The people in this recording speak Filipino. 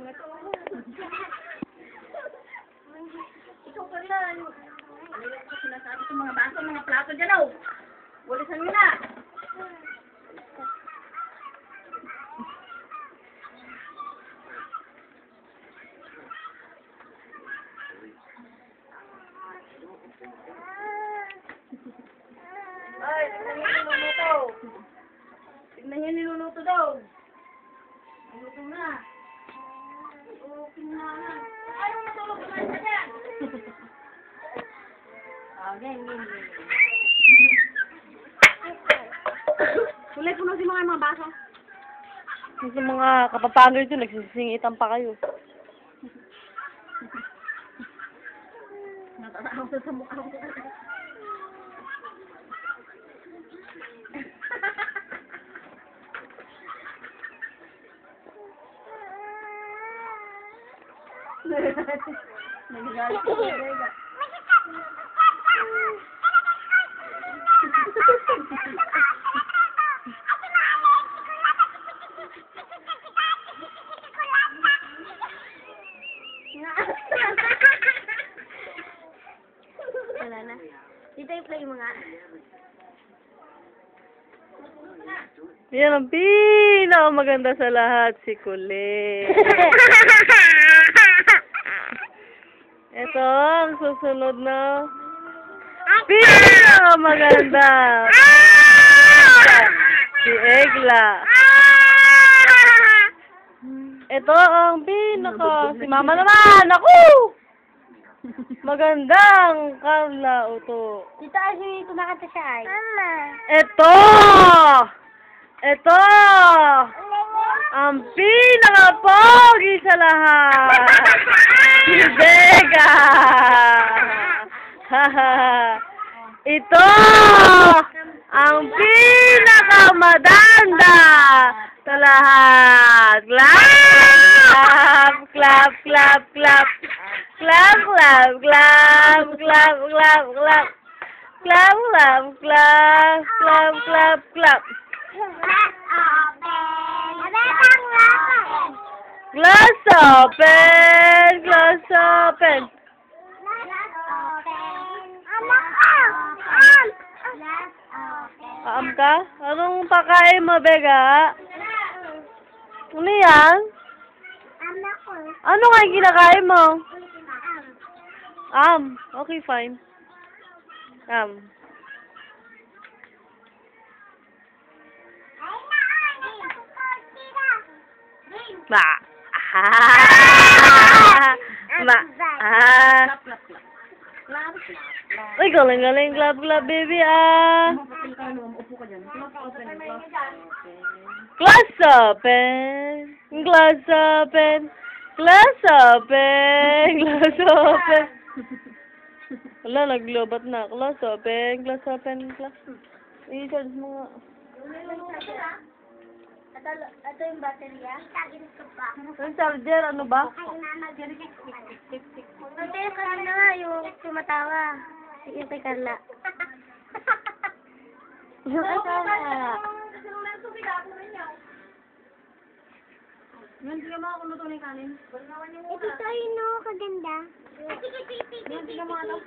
Ikaw pa lang. Ano yung sinasabi sa mga baso, mga plato dyan, oh. Bulisan mo na. Ay, tignan niyo niluluto. Tignan niyo niluluto daw. Niluluto na. Ayaw matulog ka na dyan. Ganyan. Kulay puno si mga baso. Sa mga kapapagod yun, nagsisingitan pa kayo. Natatawa sa mukha ko. Nagagalit ko sa Vega. Wala na. Dito i-play mo nga. Yan ang pinakamaganda sa lahat, si Kulit. Ito ang susunod na pinakamaganda. Si Egla. Ito ang si Mama naman. Ako! Magandang Carla Uto. Dito ay kumakanta siya ay. Mama. Ito ang pinaka-pogi sa lahat. Si Vega. Ito ang pinaka-madanda sa lahat. Clap, clap, clap, clap. Clap, clap, clap, clap, clap, clap. Clap, clap, clap, clap, clap, clap. Glass open, glass open. Aam ka? Anong pakain mo, Vega? Ano yan? Ano nga yung kinakain mo? Okay, fine. Ma. Uy, galing, glab, baby, Upo ka dyan. Glass open, glass open, glass open, glass open. Wala, naglobat na. Glass open, glass open, glass. I-charge mo nga. Ito yung baterya. Yung charger, ano ba? Ito yung kanina nga, yung tumatawa. Yung kay Carla. Yung asawa. Hindi ka makakuluto ng kanin. Ito tayo, no? Kaganda. Hindi ka makakuluto.